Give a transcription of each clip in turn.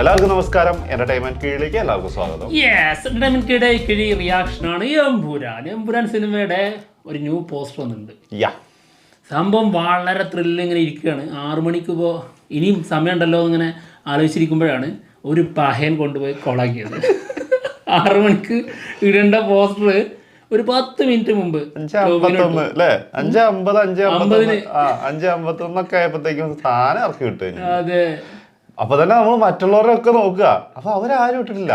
എല്ലാവർക്കും നമസ്കാരം. എന്റർടൈൻമെന്റ് കീഴിലേക്ക് എല്ലാവർക്കും സ്വാഗതം. എന്റർടൈൻമെന്റ് കിഴി റിയാക്ഷൻ ആണ് എമ്പുരാൻ സിനിമയുടെ ഒരു ന്യൂ പോസ്റ്റർ വന്നിട്ടുണ്ട്. സംഭവം വളരെ ത്രില്ലിങ്ങനെ ഇരിക്കുകയാണ്. 6 മണിക്ക് ഇപ്പോൾ ഇനിയും സമയമുണ്ടല്ലോ എന്നിങ്ങനെ ആലോചിച്ചിരിക്കുമ്പോഴാണ് ഒരു പഹയൻ കൊണ്ടുപോയി കൊളാക്കിയത്. 6 മണിക്ക് ഇടേണ്ട പോസ്റ്റർ ഒരു 10 മിനിറ്റ് മുമ്പ് 5:51 അല്ലേ, 5:51 ആയപ്പോഴത്തേക്കും സാധനം ഇറക്കി വിട്ടു. അതെ, അപ്പൊ തന്നെ നമ്മൾ മറ്റുള്ളവരൊക്കെ നോക്കുക, അപ്പൊ അവരാരും ഇട്ടിട്ടില്ല.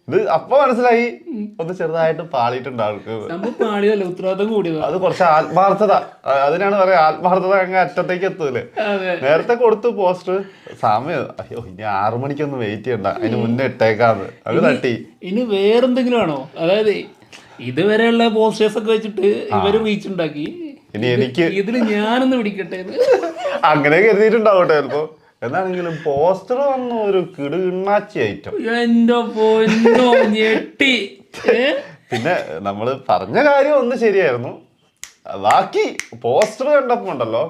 ഇത് അപ്പൊ മനസ്സിലായി ഒന്ന് ചെറുതായിട്ട് പാളിയിട്ടുണ്ട് ആൾക്ക്. ഉത്തരവാദിത്തം കൂടിയത്. അത് കുറച്ച് ആത്മാർത്ഥത, അതിനാണ് പറയാ ആത്മാർത്ഥത അങ്ങ് അറ്റത്തേക്ക് എത്തൂലേ. നേരത്തെ കൊടുത്തു പോസ്റ്റർ, സമയം അയ്യോ ഇനി 6 മണിക്കൊന്നും വെയിറ്റ് ചെയ്യണ്ട, അതിന് മുന്നേ ഇട്ടേക്കാന്ന് അത് തട്ടി. ഇനി വേറെന്തെങ്കിലും ആണോ? അതായത് ഇതുവരെയുള്ള പോസ്റ്റേഴ്സ് ഒക്കെ വെച്ചിട്ട് ഇവര് റീച്ച് ഉണ്ടാക്കി, ഇനി എനിക്ക് ഇതില് ഞാനൊന്ന് പിടിക്കട്ടെ അങ്ങനെ കരുതിയിട്ടുണ്ടാവട്ടെ ചിലപ്പോ. എന്താണെങ്കിലും പോസ്റ്റർ വന്ന ഒരു കിടുകിണ്ണാച്ചി ഐറ്റം. എന്റെ പൊന്നോ ഞെട്ടി. പിന്നെ നമ്മള് പറഞ്ഞ കാര്യം ഒന്ന് ശരിയായിരുന്നു, ബാക്കി പോസ്റ്റർ കണ്ടപ്പോ ഉണ്ടല്ലോ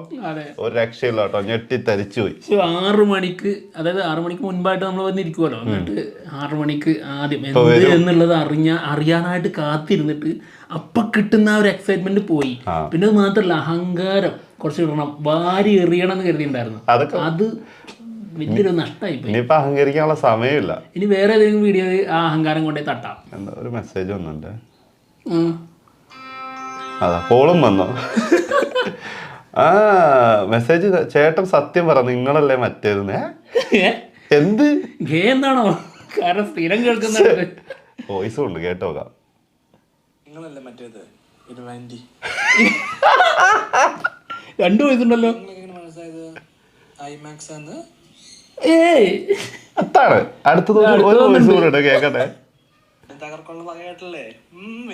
ഒരു രക്ഷയില്ല കേട്ടോ, ഞെട്ടി തരിച്ചു പോയി. 6 മണിക്ക്, അതായത് 6 മണിക്ക് മുൻപായിട്ട് നമ്മൾ വന്നിരിക്കുമല്ലോ, എന്നിട്ട് 6 മണിക്ക് ആദ്യം എന്ത് എന്നുള്ളത് അറിയാനായിട്ട് കാത്തിരുന്നിട്ട് അപ്പൊ കിട്ടുന്ന ആ ഒരു എക്സൈറ്റ്മെന്റ് പോയി. പിന്നെ അത് മാത്രല്ല, അഹങ്കാരം കുറച്ച് ഇടണം, വാരി എറിയണം എന്ന് കരുതിയിട്ടുണ്ടായിരുന്നു. അത് വലിയൊരു നഷ്ടമായി പോയി. ഇനിയിപ്പോ അഹങ്കരിക്കാനുള്ള സമയമില്ല. ഇനി വേറെ ഏതെങ്കിലും വീഡിയോ ആ അഹങ്കാരം കൊണ്ടേ തട്ടാം. എന്താ ഒരു മെസ്സേജ് വന്നുണ്ട്, അതാ കോളും വന്നോ. മെസ്സേജ്, ചേട്ടൻ സത്യം പറ, നിങ്ങളല്ലേ മറ്റേത്. എന്ത് എന്താണോ? കാരണം സ്ഥിരം കേൾക്കുന്നുണ്ട്. വോയിസും ഉണ്ട്, കേട്ടോക്കാം. നിങ്ങളല്ലേ മറ്റേത് 2 വയസ്സുണ്ടല്ലോ. അതാണ് അടുത്തത്. ഒരു വോയിസ് കൂടെ കേക്കട്ടെ. തകർക്കൊള്ള വകയായിട്ടല്ലേ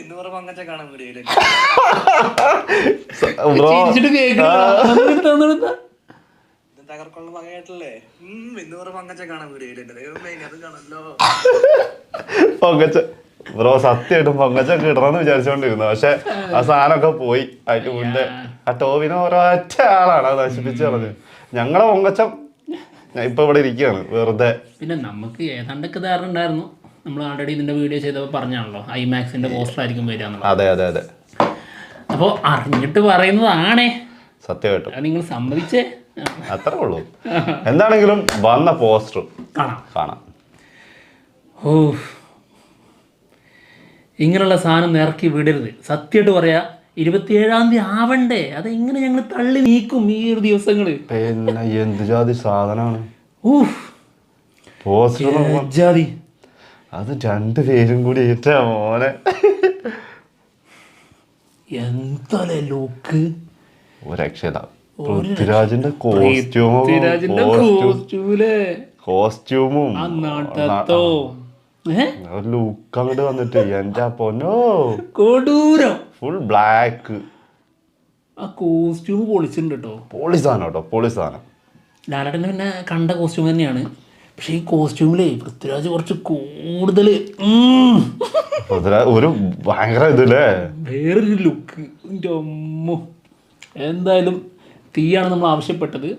ഇന്ന് പറ പങ്കച്ച കാണാൻ വീഡിയോയില് തകർക്കൊള്ള വകയായിട്ടല്ലേ ഇന്ന് പറ പങ്കച്ച കാണാൻ വീഡിയോയില്. അത് കാണല്ലോ പൊങ്കച്ച ബ്രോ, സത്യമായിട്ടും പൊങ്കച്ചൊക്കെ ഇടണമെന്ന് വിചാരിച്ചോണ്ടിരുന്നു, പക്ഷെ ആ സാധനമൊക്കെ പോയി. അതിന് മുന്നേ ആ ടോവിനെ ഒരൊറ്റ ആളാണ് അത് നശിപ്പിച്ച് കളഞ്ഞത്. ഞങ്ങളെ പൊങ്കച്ചം ഇപ്പൊ ഇവിടെ ഇരിക്കുകയാണ് വെറുതെ. പിന്നെ നമുക്ക് ഏതാണ്ടൊക്കെ ധാരണ ഉണ്ടായിരുന്നു, നമ്മൾ ആൾറെഡി ഇതിന്റെ വീഡിയോ ചെയ്തപ്പോൾ പറഞ്ഞാണല്ലോ ഐമാക്സിന്റെ പോസ്റ്റർ ആയിരിക്കും വരിക. അതെ അതെ അതെ, അപ്പോൾ അറിഞ്ഞിട്ട് പറയുന്നതാണേ, സത്യമായിട്ടും നിങ്ങൾ സമ്മതിച്ചേ, അത്രേ ഉള്ളൂ. എന്താണെങ്കിലും വന്ന പോസ്റ്റർ കാണാം. ഓ, ഇങ്ങനെയുള്ള സാധനം ഇറക്കി വിടരുത്. സത്യമായിട്ട് പറയാ, 27-ാം തീയതി ആവണ്ടേ, അതെങ്ങനെ ഞങ്ങൾ തള്ളി നീക്കും ഈ ഒരു ദിവസങ്ങള്. പിന്നെ എന്ത് ജാതി സാധനമാണ് ജാതി. അത് 2 പേരും കൂടി ഏറ്റാ മോനെ. എന്താ ലുക്ക്, ഒരു രക്ഷയില്ല. പൃഥ്വിരാജിന്റെ കോസ്റ്റ്യൂമും ലുക്ക് അങ്ങോട്ട് വന്നിട്ട് എന്റെ പൊന്നോ, കൊടൂരം. Full black. ആ കോസ്റ്റ്യൂം പൊളിച്ചിട്ടുണ്ട് കേട്ടോ, പൊളി സാധനം കേട്ടോ, പൊളി സാധനം. ലാലേട്ടന് പിന്നെ കണ്ട കോസ്റ്റ്യൂം തന്നെയാണ്, പക്ഷെ ഈ കോസ്റ്റ്യൂമിലേ പൃഥ്വിരാജ് കുറച്ച് കൂടുതൽ ഒരു ഭയങ്കര ഇതില്ലേ, വേറൊരു ലുക്ക്. എൻ്റെ അമ്മോ, എന്തായാലും തീയാണ് നമ്മൾ ആവശ്യപ്പെട്ടത്.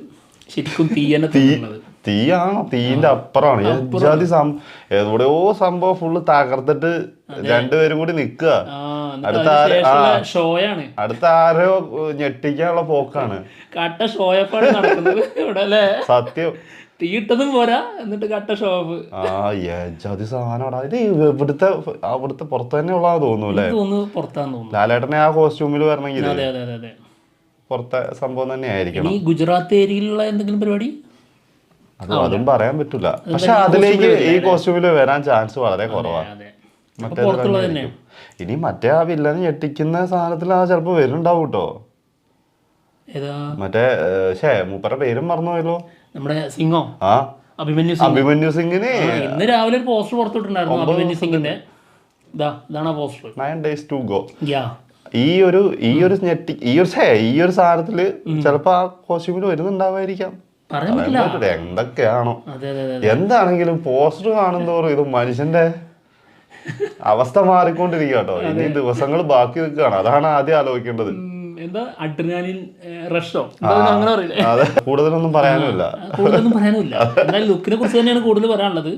ശരിക്കും തീ തന്നെ തീയാണോ, തീന്റെ അപ്പുറമാണ്. എവിടെയോ സംഭവം ഫുള്ള് തകർത്തിട്ട് 2 പേരും കൂടി നിക്കുക. അടുത്ത ആരോ ഞെട്ടിക്കാനുള്ള പോക്കാണ്. കട്ട ഷോയപ്പാണ് നടക്കുന്നത് ഇവിടെ അല്ലേ. സത്യം, തീയിട്ടതും പോരാ, എന്നിട്ട് കട്ട ഷോപ്പ്. ജാതി സാധനം. ഇത് അവിടുത്തെ പുറത്ത് തന്നെ ഉള്ളതാ തോന്നുന്നു. ലാലേട്ടനെ ആ കോസ്റ്റ്യൂമിൽ വരണമെങ്കിൽ പുറത്തെ സംഭവം തന്നെ ആയിരിക്കണം. ഈ ഗുജറാത്ത് ഏരിയയിലുള്ള എന്തെങ്കിലും പരിപാടി അതും പറയാൻ പറ്റൂല, പക്ഷെ അതിലേക്ക് ഈ കോസ്റ്റ്യൂമിൽ വരാൻ ചാൻസ് വളരെ കുറവാണ്. ഇനി മറ്റേ ആ വില്ലനെ ഞെട്ടിക്കുന്ന സാധനത്തിൽ ആ ചിലപ്പോ വരുന്നുണ്ടാവും കേട്ടോ. മറ്റേ മൂപ്പരുടെ പേരും മറന്നുപോയല്ലോ, നമ്മുടെ സിംഗോ. അഭിമന്യു സിംഗിന് ഇന്ന് രാവിലെ ഒരു പോസ്റ്റർ പുറത്തുവിട്ടുണ്ടായിരുന്നു. അഭിമന്യു സിംഗിന്റെ ഇതാണ് പോസ്റ്റർ, 9 days to go. ഈ ഒരു സാധനത്തില് ചിലപ്പോ ആ കോസ്റ്റ്യൂമിൽ വരുന്നുണ്ടാവായിരിക്കാം, എന്തൊക്കെയാണോ. എന്താണെങ്കിലും പോസ്റ്റർ കാണുന്നതോറും ഇത് മനുഷ്യന്റെ അവസ്ഥ മാറിക്കൊണ്ടിരിക്കുക കേട്ടോ. ഇനി ദിവസങ്ങൾ ബാക്കി നിൽക്കുകയാണ്, അതാണ് ആദ്യം ആലോചിക്കേണ്ടത്. എന്താ അഡ്രിനാലിൻ റഷോ അങ്ങനെ പറയില്ലേ, അതെ, കൂടുതലൊന്നും പറയാനുമില്ല. കൂടുതലൊന്നും പറയാനുമില്ല. എന്തായാലും ലുക്കിനെ കുറിച്ച് തന്നെയാണ് കൂടുതൽ പറയാനുള്ളത്.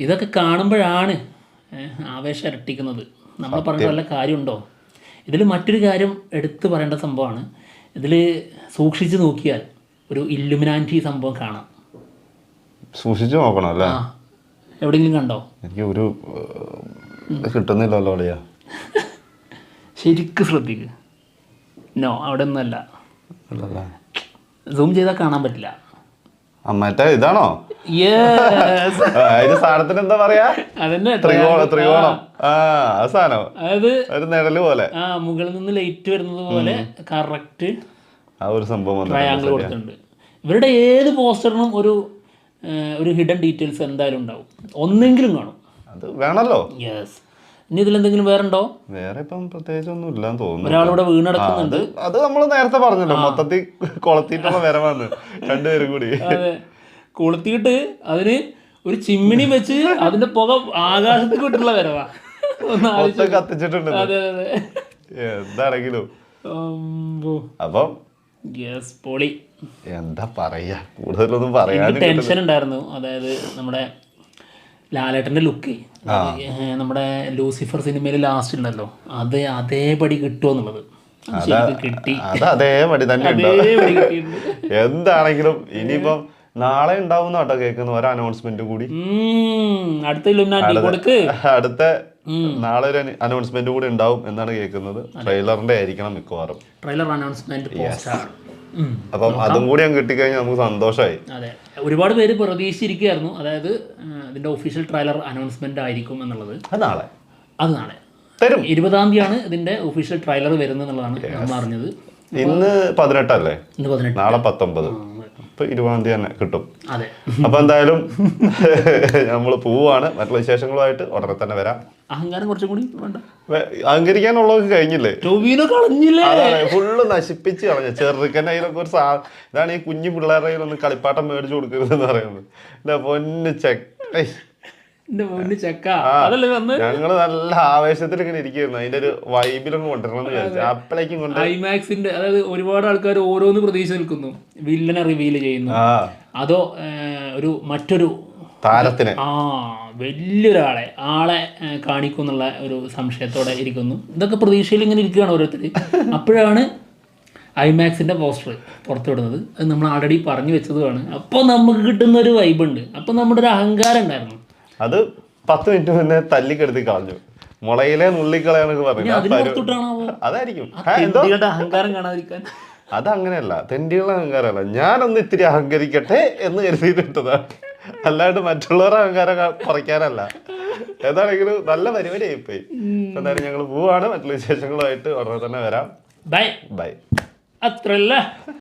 ഇതൊക്കെ കാണുമ്പോഴാണ് ആവേശം ഇരട്ടിക്കുന്നത്. നമ്മൾ പറഞ്ഞ വല്ല കാര്യമുണ്ടോ? ഇതിൽ മറ്റൊരു കാര്യം എടുത്തു പറയേണ്ട സംഭവമാണ്, ഇതിൽ സൂക്ഷിച്ച് നോക്കിയാൽ ഒരു ഇല്ലുമിനാറ്റി സംഭവം കാണാം. സൂക്ഷിച്ചു നോക്കണം അല്ലേ? ആ, എവിടെയെങ്കിലും കണ്ടോ? എനിക്ക് ഒരു കിട്ടുന്നില്ലല്ലോ അളിയാ. ശരിക്കും ശ്രദ്ധിക്കുക. നോ, അവിടെ ഒന്നുമല്ല. അല്ലല്ലേ, സൂം ചെയ്താൽ കാണാൻ പറ്റില്ല. മറ്റേ ഇതാണോ? Yes. അതിന് സാധനത്തിന് എന്താ പറയാ? അതന്നെ ത്രികോണം. ആ സാധനം, അതായത് ഒരു നിഴല് പോലെ, മുകളിൽ നിന്ന് ലൈറ്റ് വരുന്നത് പോലെ കറക്റ്റ് ആ ഒരു സംഭവം ട്രയാങ്കിൾ കൊടുത്തിട്ടുണ്ട്. ഇവരുടെ ഏത് പോസ്റ്ററിനും ഒരു ഹിഡൻ ഡീറ്റെയിൽസ് എന്തായാലും ഉണ്ടാവും, ഒന്നെങ്കിലും കാണും. അത് വേണല്ലോ. യെസ്. ഇനി ഇതിലെന്തെങ്കിലും വേറെ ഉണ്ടോ? വേറെ ഇപ്പം പ്രത്യേകിച്ച് ഒന്നും ഇല്ലാന്ന് തോന്നുന്നു. ഒരാളിവിടെ വീണടക്കുന്നുണ്ട്. അത് നമ്മൾ നേരത്തെ പറഞ്ഞല്ലോ, മൊത്തത്തിൽ കൊളത്തിയിട്ടുള്ള വരവാന്ന് രണ്ടുപേരും കൂടി. അതെ, കൊളുത്തിയിട്ട് അതിന് ഒരു ചിമ്മിണി വെച്ച് അതിന്റെ പുക ആകാശത്തേക്ക് വിട്ടുള്ള വരവാ. കത്തിച്ചിട്ടുണ്ട്. അതെ അതെ, എന്താണെങ്കിലും അപ്പം യെസ്, പൊളി. എന്താ പറയാ, കൂടുതലൊന്നും പറയാൻ ടെൻഷൻ ഉണ്ടായിരുന്നു. അതായത് നമ്മുടെ ലാലേട്ടന്റെ ലുക്ക് നമ്മുടെ ലൂസിഫർ സിനിമയിൽ ലാസ്റ്റ് ഉണ്ടല്ലോ, അതേപടി കിട്ടുമോ എന്നുള്ളത് കിട്ടി. അത് അതേപടി തന്നെ എന്താണെങ്കിലും ഇനിയിപ്പം നാളെ ഉണ്ടാവും കേട്ടോ കേൾക്കുന്ന ഒരു അനൗൺസ്മെന്റ് കൂടി. അടുത്ത നാളെ ഒരു അനൗൺസ്മെന്റ് കൂടി ഉണ്ടാവും എന്നാണ് കേൾക്കുന്നത്. ട്രെയിലറിന്റെ ആയിരിക്കണം മിക്കവാറും. Trailer announcement. അപ്പം അതും കൂടി ഞാൻ കിട്ടിക്കഴിഞ്ഞാൽ നമുക്ക് സന്തോഷമായി. അതെ, ഒരുപാട് പേര് പ്രതീക്ഷിച്ചിരിക്കുകയായിരുന്നു. അതായത് ഇതിന്റെ ഒഫീഷ്യൽ ട്രെയിലർ അനൗൺസ്മെന്റ് ആയിരിക്കും എന്നുള്ളത്. അത് നാളെ തരും. 20-ാം തീയതിയാണ് ഇതിന്റെ ഒഫീഷ്യൽ ട്രെയിലർ വരുന്നത് എന്നുള്ളതാണ് നമ്മൾ അറിഞ്ഞത്. ഇന്ന് 18 അല്ലേ? ഇന്ന് 18, നാളെ 19. ഇപ്പൊ 20-ാം തീയതി തന്നെ കിട്ടും. അതെ. അപ്പൊ എന്തായാലും നമ്മൾ പോവാണ്. മറ്റുള്ള വിശേഷങ്ങളുമായിട്ട് ഉടനെ തന്നെ വരാം. അഹങ്കാരം കുറച്ചും കൂടി വേണ്ട, അഹങ്കരിക്കാനുള്ളത് കഴിഞ്ഞില്ലേ? ടോവിനോ കളഞ്ഞില്ലേ? ഫുള്ള് നശിപ്പിച്ച് കളഞ്ഞ. ചെറുക്കൻ്റെ കയ്യിലൊക്കെ ഒരു ഇതാണ് ഈ കുഞ്ഞു പിള്ളേരുടെ കയ്യിലൊന്നും കളിപ്പാട്ടം മേടിച്ചു കൊടുക്കരുതെന്ന് പറയുന്നത്. എന്റെ പൊന്ന് ഞങ്ങള് നല്ല ആവേശത്തിൽ ഇങ്ങനെ ഇരിക്കുന്നു. അതിന്റെ ഒരു വൈബിലൊക്കെ കൊണ്ടുവരണം വിചാരിച്ചു. അപ്പളേക്കും കൊണ്ട് ഐമാക്സിന്റെ, അതായത് ഒരുപാട് ആൾക്കാർ ഓരോന്ന് പ്രതീക്ഷ നിൽക്കുന്നു. വില്ലനെ റിവീൽ ചെയ്യുന്നു, അതോ മറ്റൊരു താരത്തിന് വലിയൊരാളെ കാണിക്കുന്നുള്ള ഒരു സംശയത്തോടെ ഇരിക്കുന്നു. ഇതൊക്കെ പ്രതീക്ഷയിൽ ഇങ്ങനെ ഇരിക്കുകയാണ് ഓരോരുത്തർ. അപ്പോഴാണ് ഐമാക്സിന്റെ പോസ്റ്റർ പുറത്തുവിടുന്നത്. അത് നമ്മൾ ആൾറെഡി പറഞ്ഞു വെച്ചതുമാണ്. അപ്പോൾ നമുക്ക് കിട്ടുന്ന ഒരു വൈബുണ്ട്. അപ്പം നമ്മുടെ ഒരു അഹങ്കാരം ഉണ്ടായിരുന്നു, അത് 10 മിനിറ്റ് മുന്നേ തല്ലിക്കെടുത്തി കളഞ്ഞു. മുളയിലെ നുള്ളിക്കളയാന്നൊക്കെ പറഞ്ഞു. അതായിരിക്കും അഹങ്കാരം കാണാതിരിക്കാൻ. അതങ്ങനെയല്ല, തെണ്ടിയുള്ള അഹങ്കാരമല്ല. ഞാനൊന്ന് ഇത്തിരി അഹങ്കരിക്കട്ടെ എന്ന് കരുതിയിട്ടതാണ്, അല്ലാണ്ട് മറ്റുള്ളവരുടെ അഹങ്കാരം കുറയ്ക്കാനല്ല. ഏതാണെങ്കിലും നല്ല പരിപാടി ആയിപ്പോയി. എന്തായാലും ഞങ്ങൾ പോവാണ്. മറ്റുള്ള വിശേഷങ്ങളുമായിട്ട് ഉടനെ തന്നെ വരാം. ബൈ. ബൈ. അത്രല്ല.